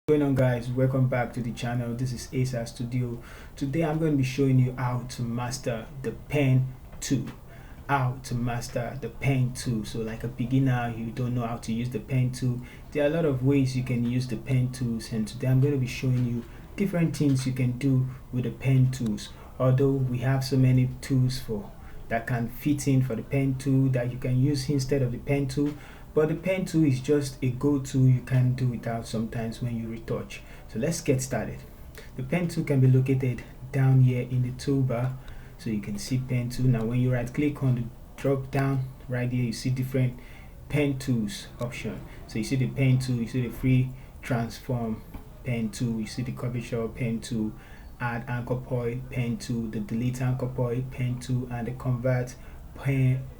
Going on, guys, welcome back to the channel. This is Asa Studio. Today I'm going to be showing you how to master the pen tool. So like a beginner, you don't know how to use the pen tool. There are a lot of ways you can use the pen tools, and today I'm going to be showing you different things you can do with the pen tools. Although we have so many tools for that can fit in for the pen tool that you can use instead of the pen tool, but the pen tool is just a go-to you can do without sometimes when you retouch. So let's get started. The pen tool can be located down here in the toolbar, so you can see pen tool. Now when you right click on the drop down right here, you see different pen tools option. So you see the pen tool, you see the free transform pen tool, you see the curvature pen tool, add anchor point pen tool, the delete anchor point pen tool, and the convert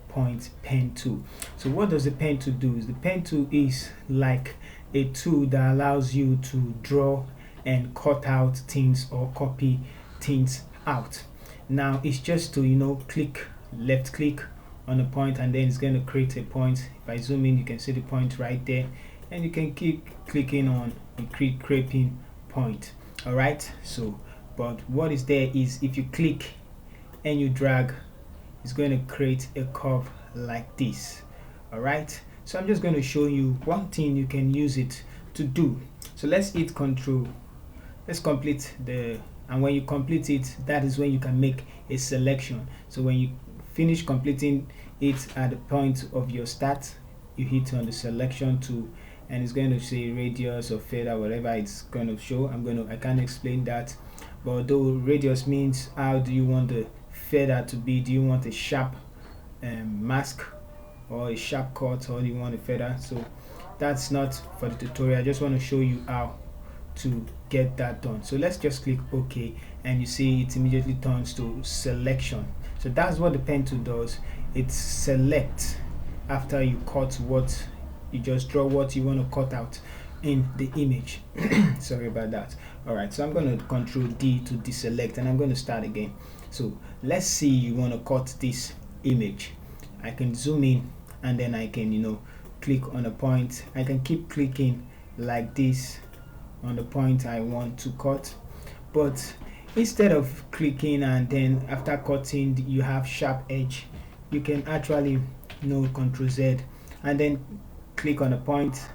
point pen tool. So what does the pen tool do? The pen tool is like a tool that allows you to draw and cut out things or copy things out. Now it's just to click, left click on a point, and then it's going to create a point. If I zoom in, you can see the point right there, and you can keep clicking on and creating point. All right, so but what is there is if you click and you drag, it's going to create a curve like this. All right, so I'm just going to show you one thing you can use it to do. So let's hit control, let's complete and when you complete it, that is when you can make a selection. So when you finish completing it at the point of your start, you hit on the selection tool, and it's going to say radius or feather, whatever it's going to show. I can't explain that, but although radius means how do you want the feather to be. Do you want a sharp mask or a sharp cut, or do you want a feather? So that's not for the tutorial. I just want to show you how to get that done. So let's just click OK, and you see it immediately turns to selection. So that's what the pen tool does. It selects after you cut what you just draw, what you want to cut out in the image. Sorry about that. All right, so I'm going to control D to deselect, and I'm going to start again. So let's see, you want to cut this image. I can zoom in, and then I can click on a point. I can keep clicking like this on the point I want to cut, but instead of clicking and then after cutting you have sharp edge, you can actually Control Z and then click on a point,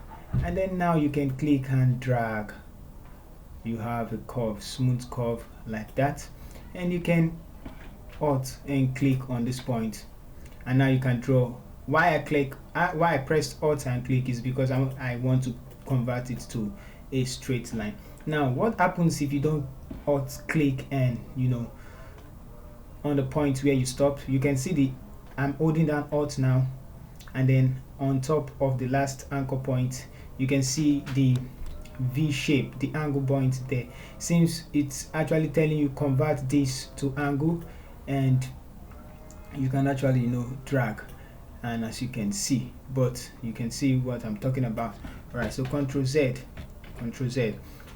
and then now you can click and drag. You have a curve, smooth curve like that, and you can alt and click on this point, and now you can draw. Why I pressed alt and click is because I want to convert it to a straight line. Now what happens if you don't alt click and on the point where you stop? You can see I'm holding down alt now, and then on top of the last anchor point you can see the V shape, the angle point there. Since it's actually telling you convert this to angle, and you can actually drag, and as you can see, but you can see what I'm talking about. All right, so Control Z.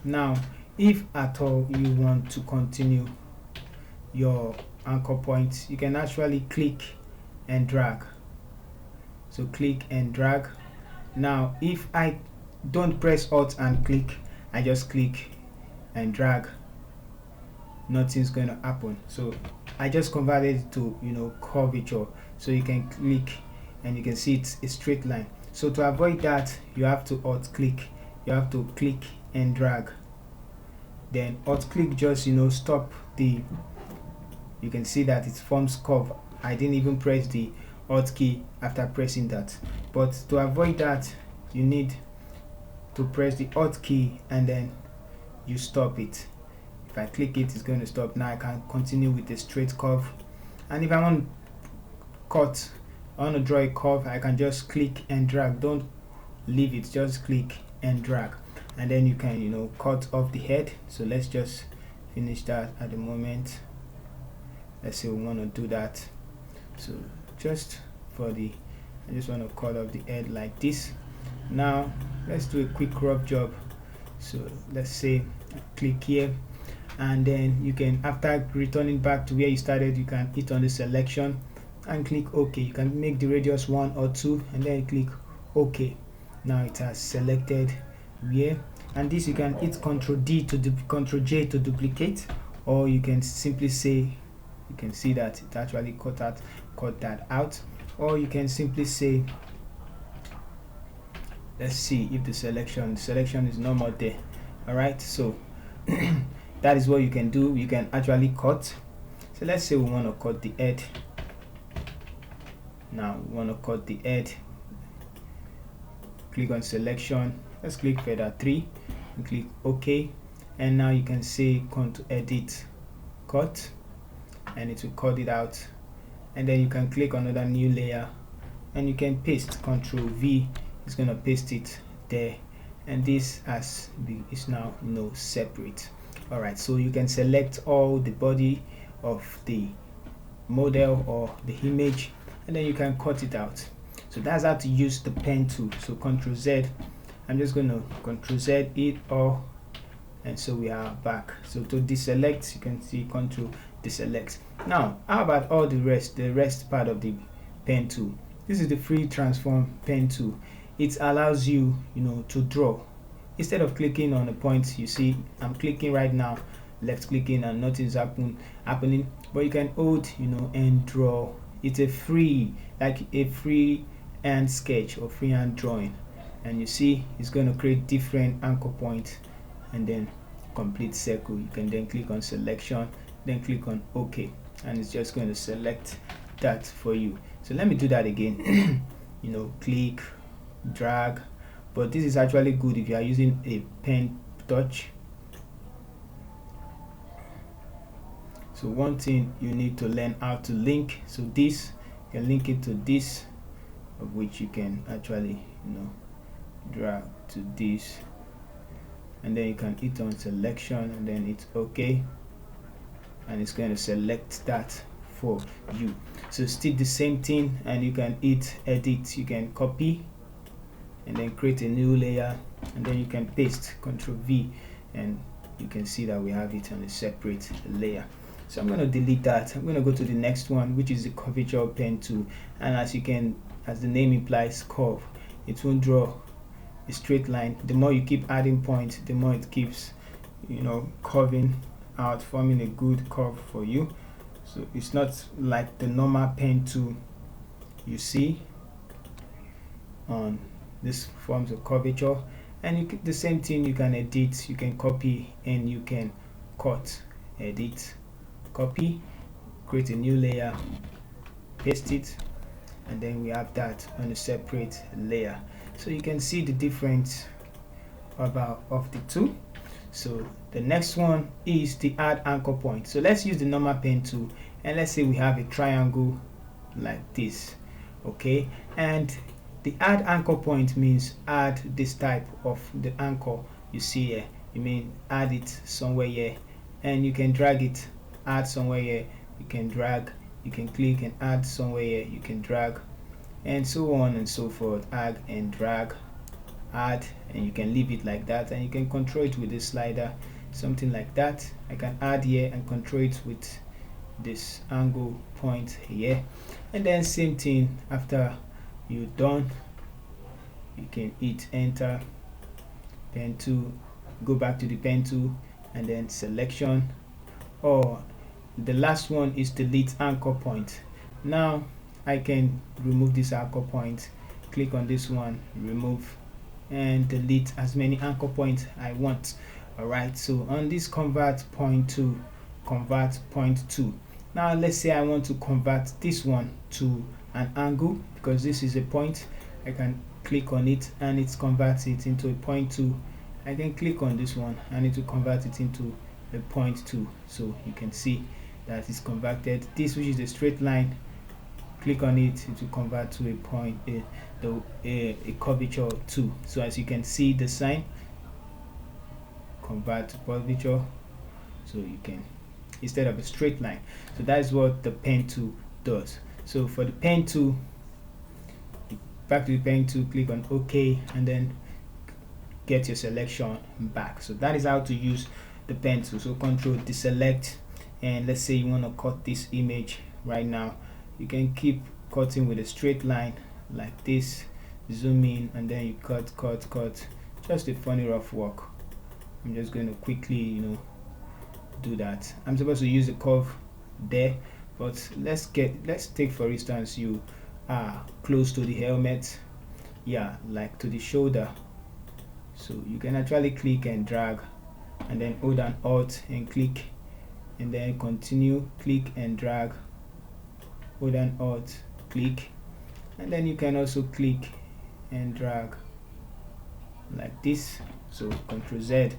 Now if at all you want to continue your anchor point, you can actually click and drag. So click and drag. Now if I don't press alt and click, I just click and drag, nothing's going to happen. So I just converted it to curvature, so you can click and you can see it's a straight line. So to avoid that, you have to alt click, you have to click and drag, then alt click just stop the, you can see that it forms curve. I didn't even press the alt key after pressing that, but to avoid that you need to press the alt key and then you stop it. If I click it, it's going to stop. Now I can continue with the straight curve, and if I want to draw a curve, I can just click and drag. Don't leave it, just click and drag, and then you can cut off the head. So let's just finish that at the moment. Let's say we want to do that. So just I just want to cut off the head like this. Now let's do a quick rough job. So let's say click here, and then you can, after returning back to where you started, you can hit on the selection and click OK. You can make the radius 1 or 2 and then click OK. Now it has selected where and this you can hit Ctrl D to Ctrl J to duplicate, or you can simply say, you can see that it actually cut that out, or you can simply say, let's see if the selection is no more there. All right, so that is what you can do. You can actually cut. So let's say we want to cut the head. Now we want to cut the head. Click on selection. Let's click feather 3 and click OK. And now you can say come to edit, cut, and it will cut it out. And then you can click on another new layer and you can paste. Ctrl V is going to paste it there, and this is now separate. All right, so you can select all the body of the model or the image, and then you can cut it out. So that's how to use the pen tool. So Ctrl Z, I'm just going to Ctrl Z it all, and so we are back. So to deselect, you can see Ctrl deselect. Now how about all the rest part of the pen tool? This is the free transform pen tool. It allows you to draw. Instead of clicking on a point, you see I'm clicking right now, left clicking, and nothing's happening, but you can hold and draw. It's a free hand sketch or freehand drawing, and you see it's going to create different anchor points and then complete circle. You can then click on selection, then click on OK, and it's just going to select that for you. So let me do that again. Click, drag, but this is actually good if you are using a pen touch. So one thing you need to learn how to link. So this, you can link it to this, of which you can actually drag to this, and then you can hit on selection, and then it's OK, and it's going to select that for you. So still the same thing, and you can hit edit, you can copy and then create a new layer, and then you can paste. Ctrl V, and you can see that we have it on a separate layer. So I'm going to delete that. I'm going to go to the next one, which is the curvature pen tool. And as the name implies, curve, it won't draw a straight line. The more you keep adding points, the more it keeps curving out, forming a good curve for you. So it's not like the normal pen tool you see on this forms of curvature. And the same thing, you can edit, you can copy, and you can cut. Edit, copy, create a new layer, paste it, and then we have that on a separate layer. So you can see the difference of the two. So the next one is the add anchor point. So let's use the normal pen tool, and let's say we have a triangle like this, okay, and the add anchor point means add this type of the anchor you see here. You mean add it somewhere here, and you can drag it, add somewhere here, you can drag, you can click and add somewhere here, you can drag, and so on and so forth. Add and drag, add, and you can leave it like that, and you can control it with this slider, something like that. I can add here and control it with this angle point here, and then same thing. After you're done, you can hit enter, pen tool, go back to the pen tool, and then selection, or the last one is delete anchor point. Now I can remove this anchor point, click on this one, remove, and delete as many anchor points I want. Alright, so on this convert point to convert point to, now let's say I want to convert this one to an angle, because this is a point. I can click on it and it converts it into a point 2. I can click on this one and it will convert it into a point 2. So you can see that it's converted. This, which is a straight line, click on it, it will convert to a point, a curvature 2. So as you can see, the sign convert to curvature, so you can, instead of a straight line. So that is what the pen tool does. So for the pen tool, back to the pen tool, click on OK, and then get your selection back. So that is how to use the pen tool. So control deselect, and let's say you want to cut this image right now, you can keep cutting with a straight line like this, zoom in, and then you cut, just a funny rough work. I'm just going to quickly do that. I'm supposed to use the curve there, but let's take for instance you are close to the helmet, like to the shoulder, so you can actually click and drag and then hold an alt and click and then continue, click and drag, hold an alt, click, and then you can also click and drag like this. So Ctrl Z, you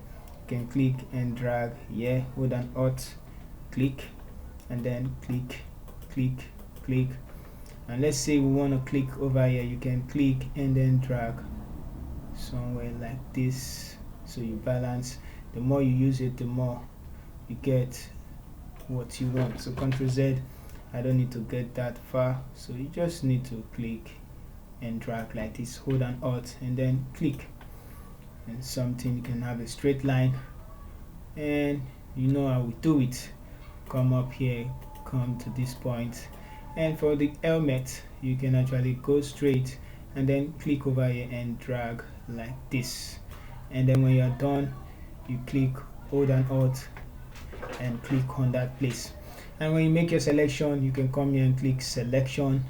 can click and drag here, hold an alt, click, and then click, click, click. And let's say we want to click over here, you can click and then drag somewhere like this, so you balance. The more you use it, the more you get what you want. So Ctrl Z, I don't need to get that far, so you just need to click and drag like this, hold an alt and then click, and something you can have a straight line. And you know how we do it. Come up here, come to this point, and for the helmet you can actually go straight and then click over here and drag like this, and then when you're done you click, hold an alt and click on that place. And when you make your selection, you can come here and click selection,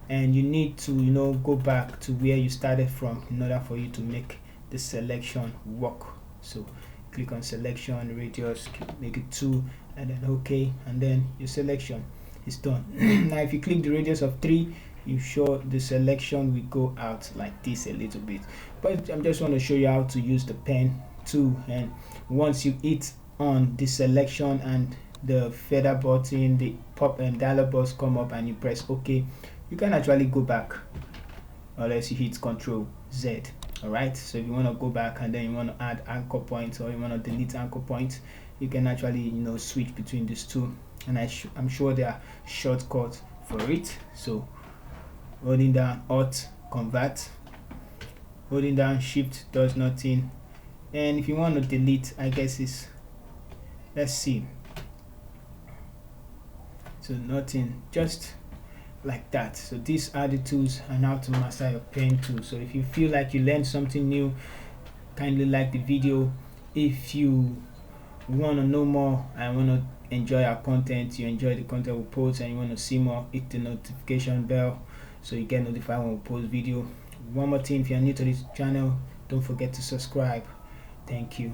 and you need to go back to where you started from in order for you to make the selection work. So click on selection, radius, make it 2, and then OK, and then your selection is done. Now if you click the radius of 3, you show the selection will go out like this a little bit, but I just want to show you how to use the pen tool. And once you hit on the selection and the feather button, the pop and dialog box come up and you press OK, you can actually go back, unless you hit Ctrl Z. Alright, so if you want to go back and then you want to add anchor points, or you want to delete anchor points, you can actually switch between these two, and I'm sure there are shortcuts for it. So holding down Alt, convert, holding down Shift does nothing, and if you want to delete, I guess it's, let's see, so nothing, just like that. So these are the tools and how to master your pen tool. So if you feel like you learned something new, kindly like the video. If you want to know more and want to enjoy our content, you enjoy the content we post and you want to see more, hit the notification bell so you get notified when we post video. One more thing, if you're new to this channel, don't forget to subscribe. Thank you.